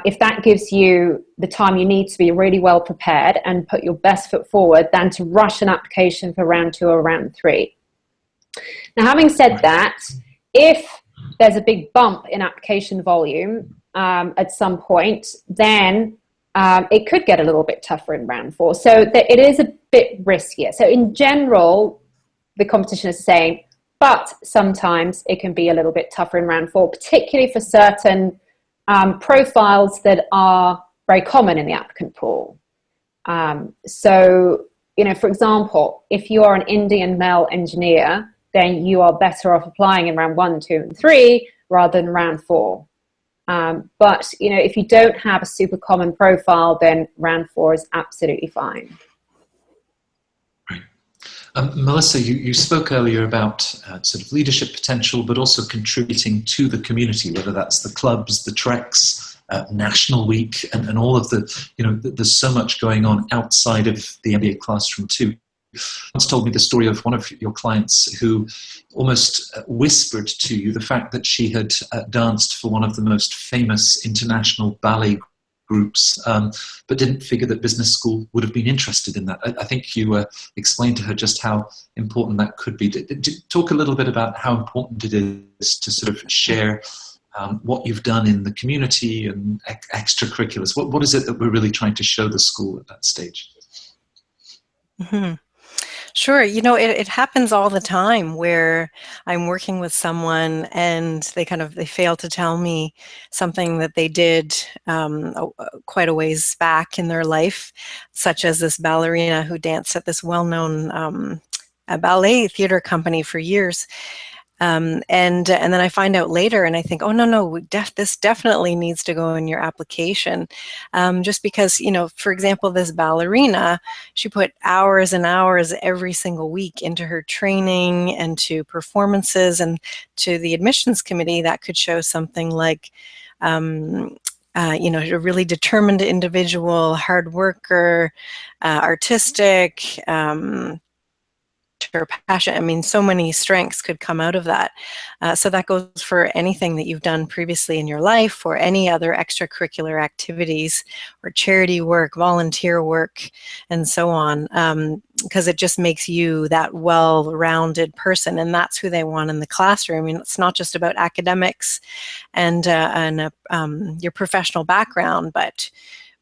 if that gives you the time you need to be really well prepared and put your best foot forward, than to rush an application for round 2 or round 3. Now, having said that, if there's a big bump in application volume at some point, then it could get a little bit tougher in round 4. So it is a bit riskier. So in general, the competition is the same, but sometimes it can be a little bit tougher in round 4, particularly for certain profiles that are very common in the applicant pool. So, you know, for example, if you are an Indian male engineer, then you are better off applying in round 1, 2, and 3 rather than round 4. But, you know, if you don't have a super common profile, then round 4 is absolutely fine. Right. Melissa, you spoke earlier about sort of leadership potential, but also contributing to the community, whether that's the clubs, the treks, National Week, and all of the, you know, there's so much going on outside of the MBA classroom too. Once told me the story of one of your clients who almost whispered to you the fact that she had danced for one of the most famous international ballet groups, but didn't figure that business school would have been interested in that. I think you explained to her just how important that could be. Talk a little bit about how important it is to sort of share what you've done in the community and extracurriculars. What is it that we're really trying to show the school at that stage? Mm-hmm. Sure. You know, it happens all the time where I'm working with someone and they fail to tell me something that they did quite a ways back in their life, such as this ballerina who danced at this well-known ballet theater company for years. And then I find out later and I think, oh, no, this definitely needs to go in your application. Just because, you know, for example, this ballerina, she put hours and hours every single week into her training and to performances, and to the admissions committee that could show something like, you know, a really determined individual, hard worker, artistic, her passion. I mean, so many strengths could come out of that. So that goes for anything that you've done previously in your life, or any other extracurricular activities, or charity work, volunteer work, and so on, because it just makes you that well-rounded person, and that's who they want in the classroom. I mean, it's not just about academics and your professional background, but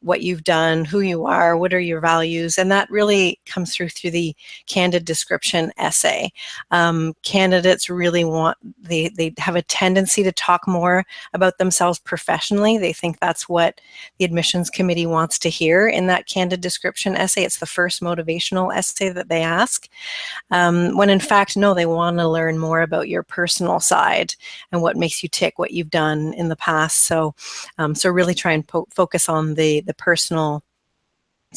what you've done, who you are, what are your values, and that really comes through the candid description essay. Candidates really they have a tendency to talk more about themselves professionally. They think that's what the admissions committee wants to hear in that candid description essay. It's the first motivational essay that they ask, when in fact, no, they want to learn more about your personal side and what makes you tick, what you've done in the past. So really try and focus on the personal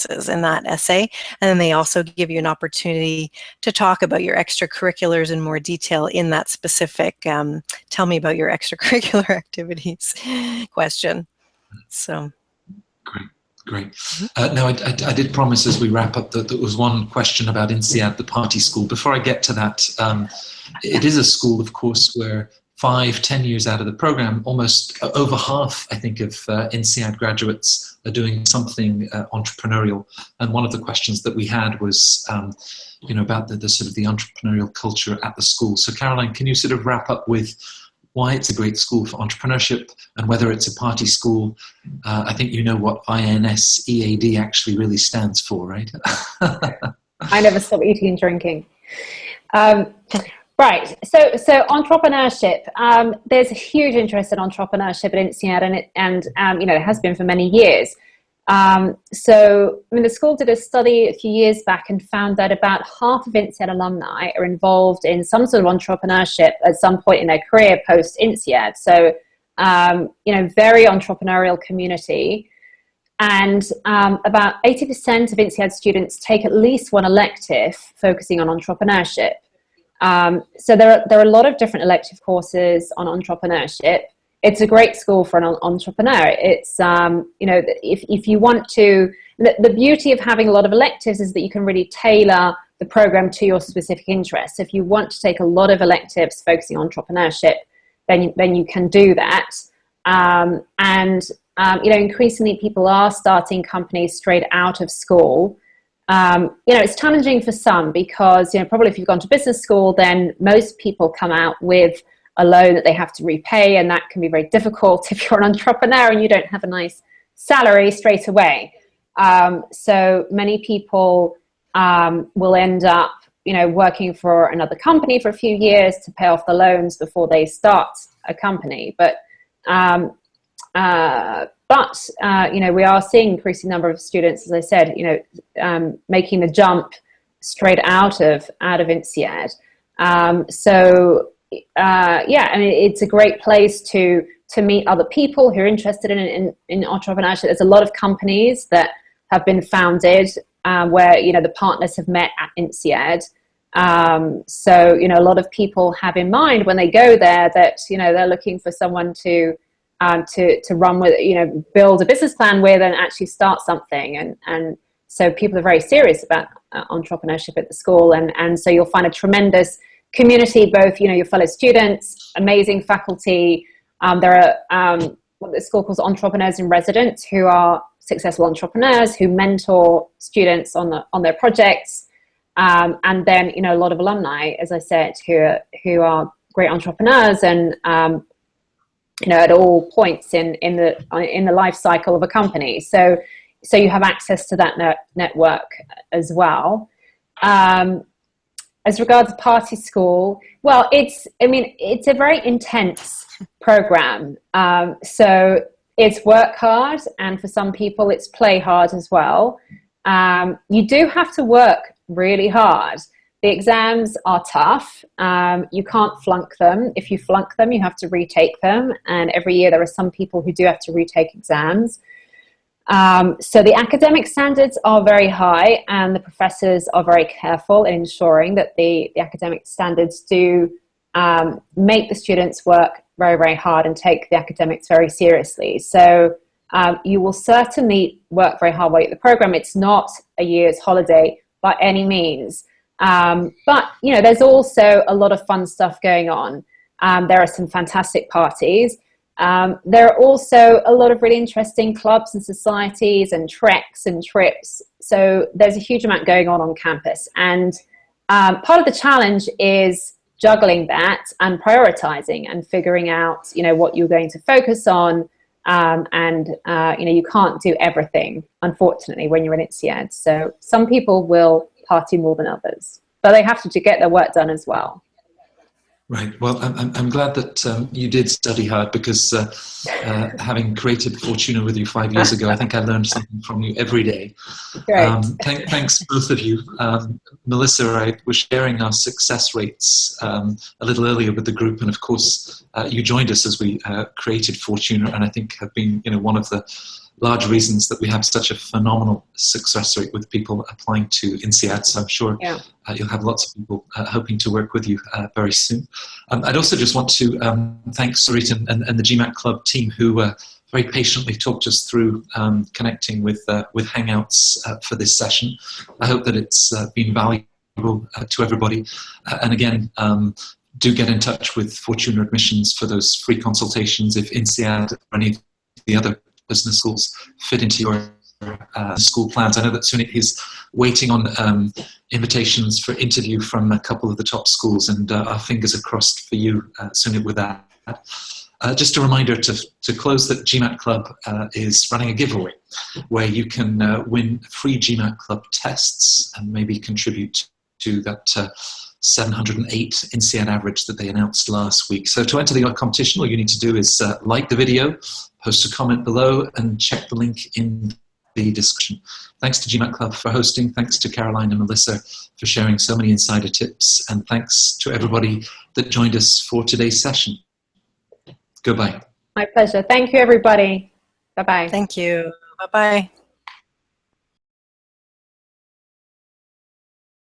experiences in that essay. And then they also give you an opportunity to talk about your extracurriculars in more detail in that specific tell me about your extracurricular activities question. So Great. Now, I did promise as we wrap up that there was one question about Insead, the party school. Before I get to that, it is a school, of course, where 5-10 years out of the program, almost over half, I think, of Insead graduates are doing something entrepreneurial. And one of the questions that we had was, about the sort of the entrepreneurial culture at the school. So, Caroline, can you sort of wrap up with why it's a great school for entrepreneurship and whether it's a party school? I think you know what INSEAD actually really stands for, right? I never stop eating and drinking. Right. So entrepreneurship. There's a huge interest in entrepreneurship at Insead, and it has been for many years. The school did a study a few years back and found that about half of Insead alumni are involved in some sort of entrepreneurship at some point in their career post Insead. So, very entrepreneurial community. And about 80% of Insead students take at least one elective focusing on entrepreneurship. So there are a lot of different elective courses on entrepreneurship. It's a great school for an entrepreneur. It's, if you want to, the beauty of having a lot of electives is that you can really tailor the program to your specific interests. If you want to take a lot of electives focusing on entrepreneurship, then you can do that. Increasingly people are starting companies straight out of school. It's challenging for some because, probably if you've gone to business school, then most people come out with a loan that they have to repay, and that can be very difficult if you're an entrepreneur and you don't have a nice salary straight away. So many people will end up, working for another company for a few years to pay off the loans before they start a company. But we are seeing increasing number of students, as I said, making the jump straight out of Insead. It's a great place to meet other people who are interested in entrepreneurship. There's a lot of companies that have been founded where the partners have met at Insead. A lot of people have in mind when they go there that they're looking for someone to run with, build a business plan with and actually start something. And so people are very serious about entrepreneurship at the school. And so you'll find a tremendous community, both, your fellow students, amazing faculty. There are what the school calls entrepreneurs in residence, who are successful entrepreneurs who mentor students on their projects. And then, a lot of alumni, as I said, who are great entrepreneurs and, at all points in the life cycle of a company. So you have access to that network as well. As regards party school, well, it's a very intense program. So it's work hard, and for some people it's play hard as well. You do have to work really hard. The exams are tough. You can't flunk them. If you flunk them, you have to retake them. And every year there are some people who do have to retake exams. So the academic standards are very high, and the professors are very careful in ensuring that the academic standards do make the students work very, very hard and take the academics very seriously. So you will certainly work very hard while you're at the program. It's not a year's holiday by any means. But, there's also a lot of fun stuff going on. There are some fantastic parties. There are also a lot of really interesting clubs and societies and treks and trips. So there's a huge amount going on campus. And part of the challenge is juggling that and prioritizing and figuring out, what you're going to focus on. You can't do everything, unfortunately, when you're in Insead. So some people will party more than others, but they have to get their work done as well. Right. Well, I'm glad that you did study hard, because having created Fortuna with you 5 years ago, I think I learned something from you every day. Great. Thanks, both of you. Melissa, I was sharing our success rates a little earlier with the group, and of course, you joined us as we created Fortuna, and I think have been, one of the large reasons that we have such a phenomenal success rate with people applying to Insead. So I'm sure you'll have lots of people hoping to work with you very soon. I'd also just want to thank Sarit and the GMAT Club team who very patiently talked us through connecting with Hangouts for this session. I hope that it's been valuable to everybody. And again, do get in touch with Fortuna Admissions for those free consultations if Insead or any of the other business schools fit into your school plans. I know that Sunit is waiting on invitations for interview from a couple of the top schools, and our fingers are crossed for you, Sunit, with that. Just a reminder to close that GMAT Club is running a giveaway where you can win free GMAT Club tests and maybe contribute to that 708 Insead average that they announced last week. So to enter the competition, all you need to do is like the video, post a comment below, and check the link in the description. Thanks to GMAT Club for hosting. Thanks to Caroline and Melissa for sharing so many insider tips. And thanks to everybody that joined us for today's session. Goodbye. My pleasure. Thank you, everybody. Bye-bye. Thank you. Bye-bye.